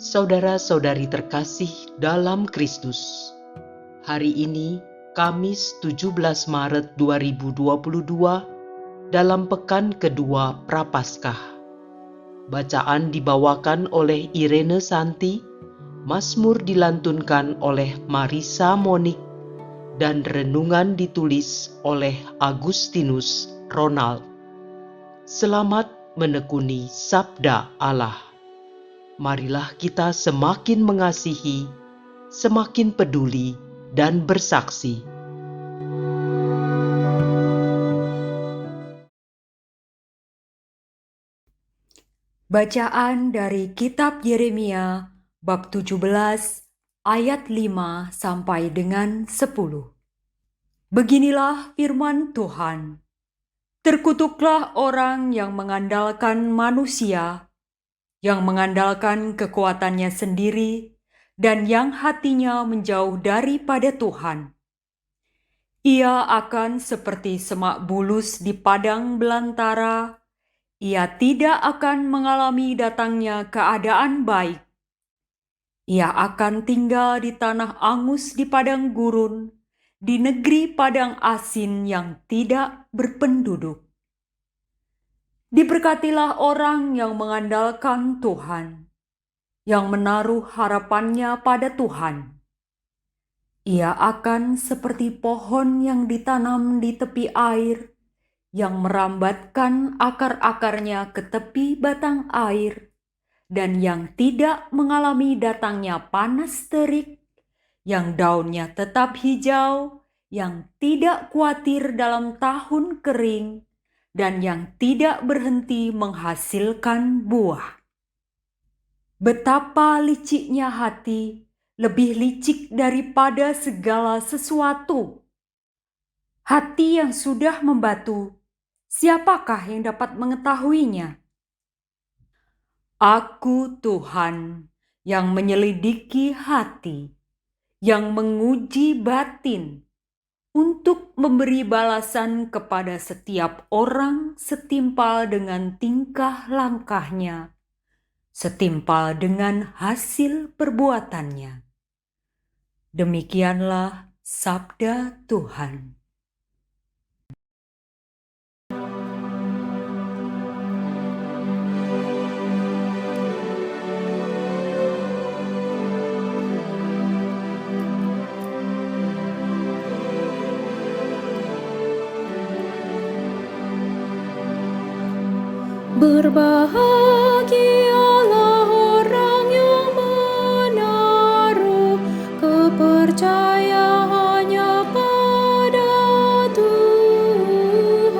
Saudara-saudari terkasih dalam Kristus, hari ini Kamis 17 Maret 2022 dalam pekan kedua Prapaskah. Bacaan dibawakan oleh Irene Santi, Mazmur dilantunkan oleh Marisa Monik, dan renungan ditulis oleh Agustinus Ronald. Selamat menekuni Sabda Allah. Marilah kita semakin mengasihi, semakin peduli, dan bersaksi. Bacaan dari Kitab Yeremia bab 17 ayat 5 sampai dengan 10. Beginilah firman Tuhan. Terkutuklah orang yang mengandalkan manusia, yang mengandalkan kekuatannya sendiri, dan yang hatinya menjauh daripada Tuhan. Ia akan seperti semak bulus di padang belantara. Ia tidak akan mengalami datangnya keadaan baik. Ia akan tinggal di tanah angus di padang gurun, di negeri padang asin yang tidak berpenduduk. Diberkatilah orang yang mengandalkan Tuhan, yang menaruh harapannya pada Tuhan. Ia akan seperti pohon yang ditanam di tepi air, yang merambatkan akar-akarnya ke tepi batang air, dan yang tidak mengalami datangnya panas terik, yang daunnya tetap hijau, yang tidak khawatir dalam tahun kering, dan yang tidak berhenti menghasilkan buah. Betapa liciknya hati, lebih licik daripada segala sesuatu. Hati yang sudah membatu, siapakah yang dapat mengetahuinya? Aku Tuhan yang menyelidiki hati, yang menguji batin, untuk memberi balasan kepada setiap orang setimpal dengan tingkah langkahnya, setimpal dengan hasil perbuatannya. Demikianlah sabda Tuhan. Berbahagialah orang yang menaruh kepercayaannya pada Tuhan.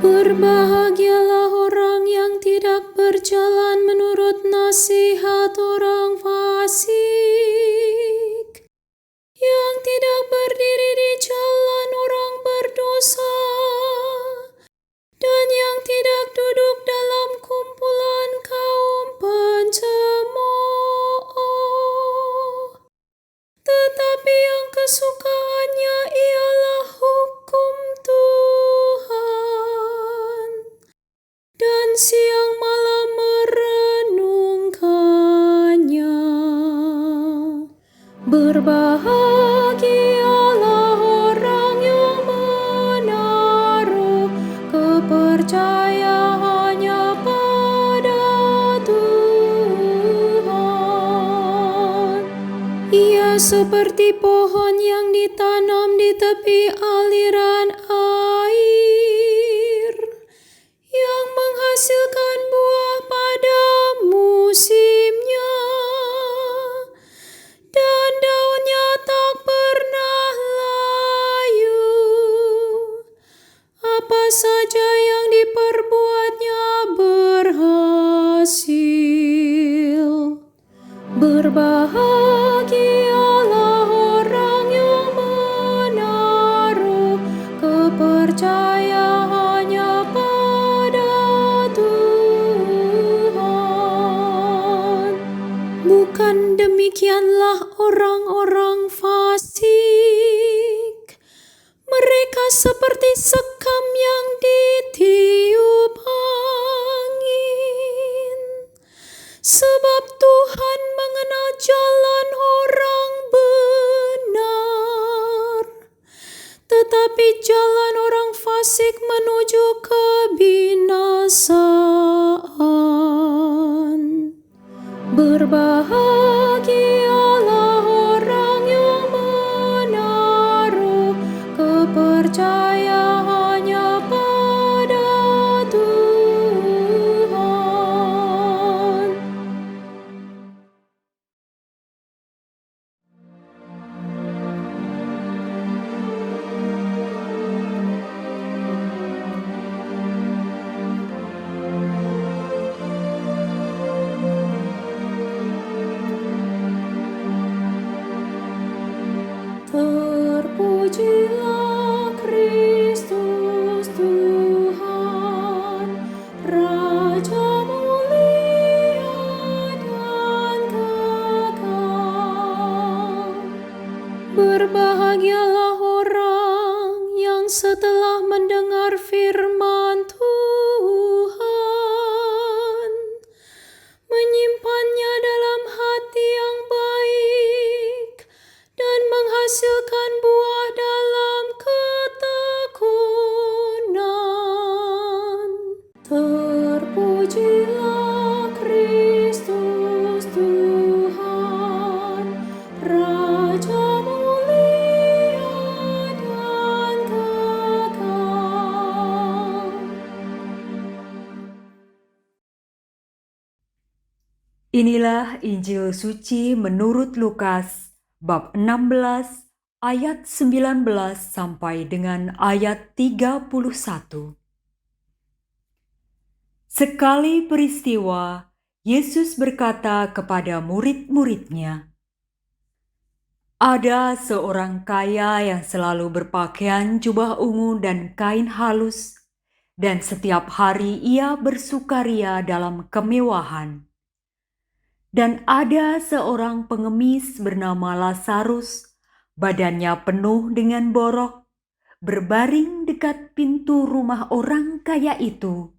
Berbahagialah orang yang tidak berjalan menurut nasihat orang fasik, yang tidak berdiri di jalan orang berdosa, dan yang tidak duduk dalam kumpulan kaum pencemooh. Tetapi yang kesukaannya ialah hukum Tuhan, dan siang malam merenungkannya. Berbahagialah orang yang menaruh kepercayaannya pada Tuhan. Ia seperti pohon yang ditanam di tepi aliran air, yang menghasilkan buah pada musimnya, dan daunnya tak pernah layu. Apa saja yang diperbuatnya berhasil. Berbahagialah orang yang menaruh kepercayaannya pada Tuhan. Bukan demikianlah orang-orang fasik. Mereka seperti sekam yang ditiup angin, Sebab Tuhan mengenal jalan orang benar, tetapi jalan orang fasik menuju kebinasaan. Berbahagialah orang yang menaruh kepercayaannya pada Tuhan. Terpujilah Kristus Tuhan, Raja mulia dan kekal. Berbahagialah orang yang setelah mendengar firman Tuhan, menyimpannya dalam hati yang baik dan menghasilkan buah dalam ketekunan. Terpujilah Kristus Tuhan, Raja mulia dan kekal. Inilah Injil suci menurut Lukas bab 16 ayat 19 sampai dengan ayat 31. Sekali peristiwa, Yesus berkata kepada murid-muridnya, "Ada seorang kaya yang selalu berpakaian jubah ungu dan kain halus, dan setiap hari ia bersukaria dalam kemewahan. Dan ada seorang pengemis bernama Lazarus, badannya penuh dengan borok, berbaring dekat pintu rumah orang kaya itu,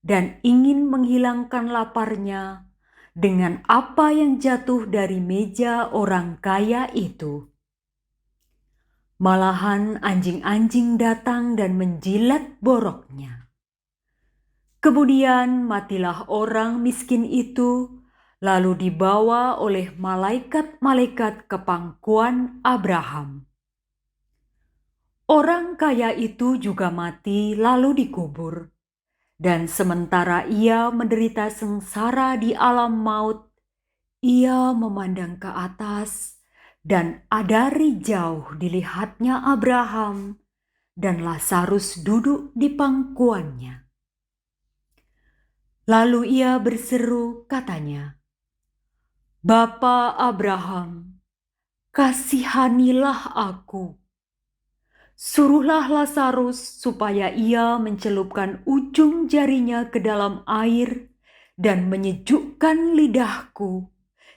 dan ingin menghilangkan laparnya dengan apa yang jatuh dari meja orang kaya itu. Malahan anjing-anjing datang dan menjilat boroknya. Kemudian matilah orang miskin itu, lalu dibawa oleh malaikat-malaikat ke pangkuan Abraham. Orang kaya itu juga mati lalu dikubur, dan sementara ia menderita sengsara di alam maut, ia memandang ke atas, dan dari jauh dilihatnya Abraham dan Lazarus duduk di pangkuannya. Lalu ia berseru, katanya, "Bapa Abraham, kasihanilah aku. Suruhlah Lazarus supaya ia mencelupkan ujung jarinya ke dalam air dan menyejukkan lidahku,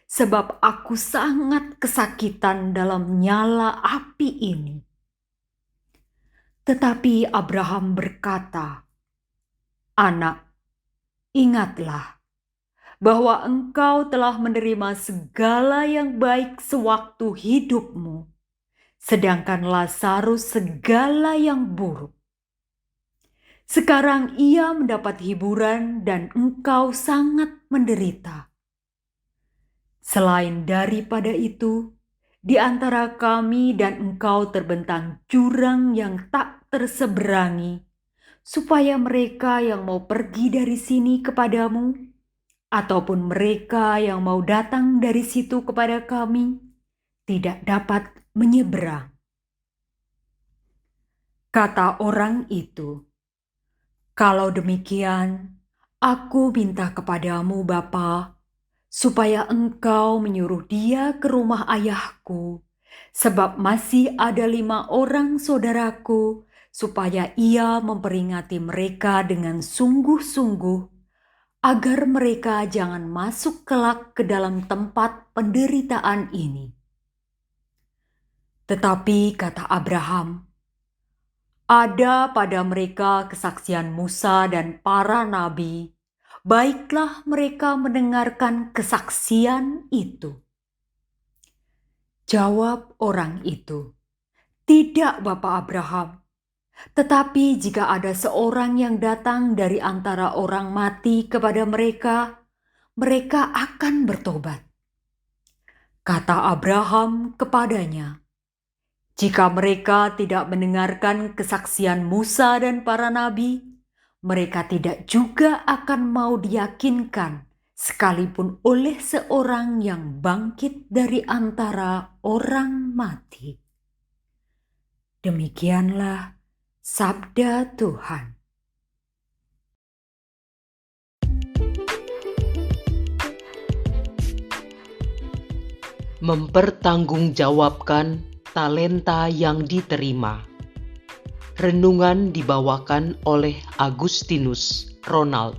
sebab aku sangat kesakitan dalam nyala api ini." Tetapi Abraham berkata, "Anak, ingatlah bahwa engkau telah menerima segala yang baik sewaktu hidupmu, sedangkan Lazarus segala yang buruk. Sekarang ia mendapat hiburan dan engkau sangat menderita. Selain daripada itu, di antara kami dan engkau terbentang jurang yang tak terseberangi, supaya mereka yang mau pergi dari sini kepadamu, ataupun mereka yang mau datang dari situ kepada kami, tidak dapat menyeberang." Kata orang itu, "Kalau demikian, aku minta kepadamu Bapa, supaya engkau menyuruh dia ke rumah ayahku, sebab masih ada 5 orang saudaraku, supaya ia memperingati mereka dengan sungguh-sungguh, agar mereka jangan masuk kelak ke dalam tempat penderitaan ini." Tetapi kata Abraham, "Ada pada mereka kesaksian Musa dan para nabi, baiklah mereka mendengarkan kesaksian itu." Jawab orang itu, "Tidak, Bapak Abraham. Tetapi jika ada seorang yang datang dari antara orang mati kepada mereka, mereka akan bertobat." Kata Abraham kepadanya, "Jika mereka tidak mendengarkan kesaksian Musa dan para nabi, mereka tidak juga akan mau diyakinkan sekalipun oleh seorang yang bangkit dari antara orang mati." Demikianlah sabda Tuhan. Mempertanggungjawabkan talenta yang diterima. Renungan dibawakan oleh Agustinus Ronald.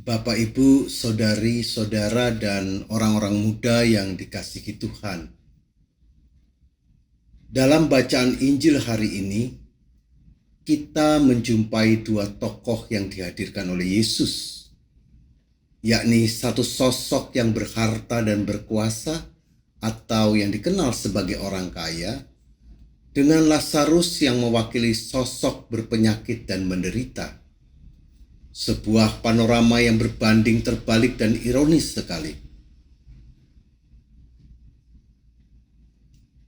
Bapak, Ibu, saudari-saudara, dan orang-orang muda yang dikasihi Tuhan. Dalam bacaan Injil hari ini, kita menjumpai dua tokoh yang dihadirkan oleh Yesus, yakni satu sosok yang berharta dan berkuasa atau yang dikenal sebagai orang kaya, dengan Lazarus yang mewakili sosok berpenyakit dan menderita. Sebuah panorama yang berbanding terbalik dan ironis sekali.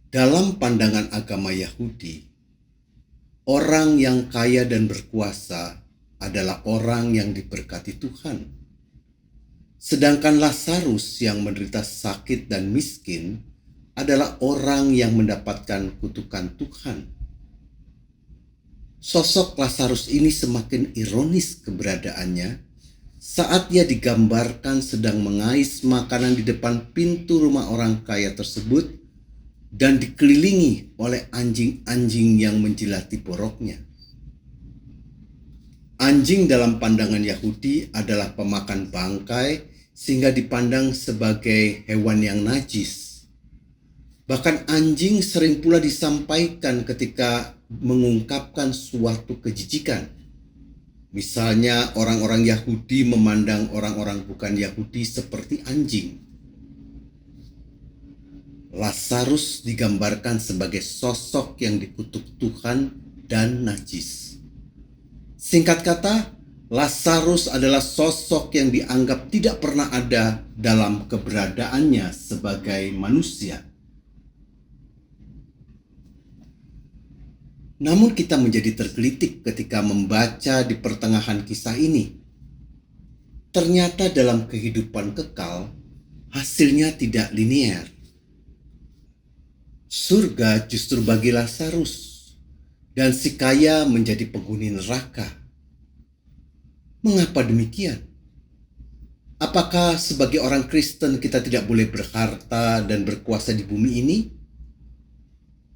Dalam pandangan agama Yahudi, orang yang kaya dan berkuasa adalah orang yang diberkati Tuhan. Sedangkan Lazarus yang menderita sakit dan miskin adalah orang yang mendapatkan kutukan Tuhan. Sosok Lazarus ini semakin ironis keberadaannya saat ia digambarkan sedang mengais makanan di depan pintu rumah orang kaya tersebut dan dikelilingi oleh anjing-anjing yang menjilati boroknya. Anjing dalam pandangan Yahudi adalah pemakan bangkai sehingga dipandang sebagai hewan yang najis. Bahkan anjing sering pula disampaikan ketika mengungkapkan suatu kejijikan. Misalnya orang-orang Yahudi memandang orang-orang bukan Yahudi seperti anjing. Lazarus digambarkan sebagai sosok yang dikutuk Tuhan dan najis. Singkat kata, Lazarus adalah sosok yang dianggap tidak pernah ada dalam keberadaannya sebagai manusia. Namun kita menjadi tergelitik ketika membaca di pertengahan kisah ini. Ternyata dalam kehidupan kekal, hasilnya tidak linear. Surga justru bagi Lazarus, dan si kaya menjadi penghuni neraka. Mengapa demikian? Apakah sebagai orang Kristen kita tidak boleh berharta dan berkuasa di bumi ini?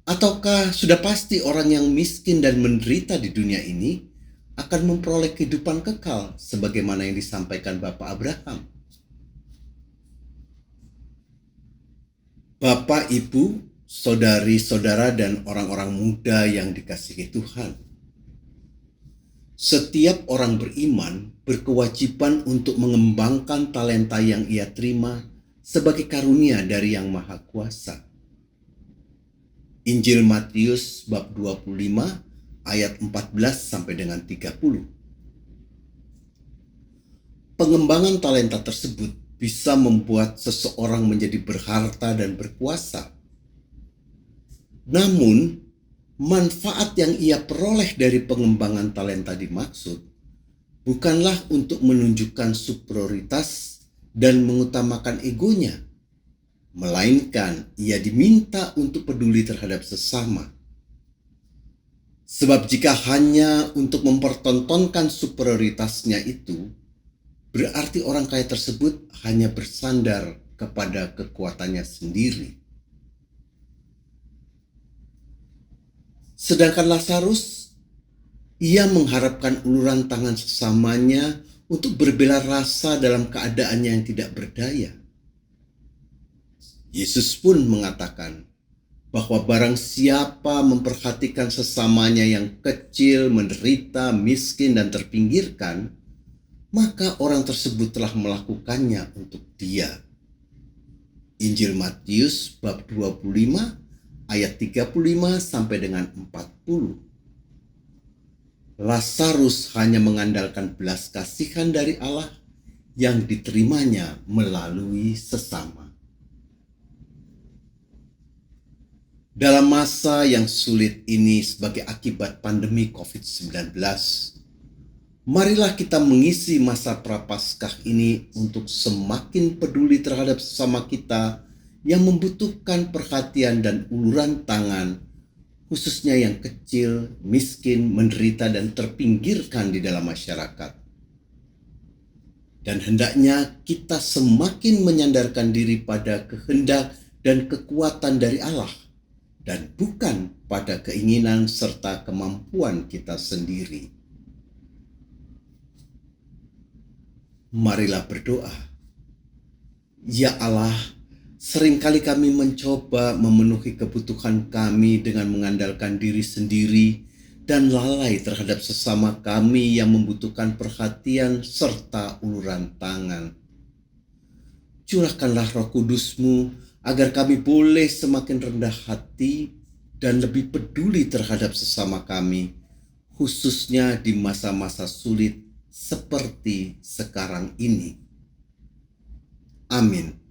Ataukah sudah pasti orang yang miskin dan menderita di dunia ini akan memperoleh kehidupan kekal sebagaimana yang disampaikan Bapak Abraham? Bapak, Ibu, saudari-saudara, dan orang-orang muda yang dikasihi Tuhan. Setiap orang beriman berkewajiban untuk mengembangkan talenta yang ia terima sebagai karunia dari Yang Maha Kuasa. Injil Matius bab 25 ayat 14 sampai dengan 30. Pengembangan talenta tersebut bisa membuat seseorang menjadi berharta dan berkuasa. Namun, manfaat yang ia peroleh dari pengembangan talenta dimaksud bukanlah untuk menunjukkan superioritas dan mengutamakan egonya, melainkan ia diminta untuk peduli terhadap sesama. Sebab jika hanya untuk mempertontonkan superioritasnya itu, berarti orang kaya tersebut hanya bersandar kepada kekuatannya sendiri. Sedangkan Lazarus, ia mengharapkan uluran tangan sesamanya untuk berbela rasa dalam keadaannya yang tidak berdaya. Yesus pun mengatakan, bahwa barang siapa memperhatikan sesamanya yang kecil, menderita, miskin, dan terpinggirkan, maka orang tersebut telah melakukannya untuk dia. Injil Matius bab 25 ayat 35 sampai dengan 40. Lazarus hanya mengandalkan belas kasihan dari Allah yang diterimanya melalui sesama. Dalam masa yang sulit ini sebagai akibat pandemi COVID-19, marilah kita mengisi masa Prapaskah ini untuk semakin peduli terhadap sesama kita yang membutuhkan perhatian dan uluran tangan, khususnya yang kecil, miskin, menderita, dan terpinggirkan di dalam masyarakat. Dan hendaknya kita semakin menyandarkan diri pada kehendak dan kekuatan dari Allah, dan bukan pada keinginan serta kemampuan kita sendiri. Marilah berdoa. Ya Allah, seringkali kami mencoba memenuhi kebutuhan kami dengan mengandalkan diri sendiri dan lalai terhadap sesama kami yang membutuhkan perhatian serta uluran tangan. Curahkanlah Roh Kudus-Mu agar kami boleh semakin rendah hati dan lebih peduli terhadap sesama kami, khususnya di masa-masa sulit seperti sekarang ini. Amin.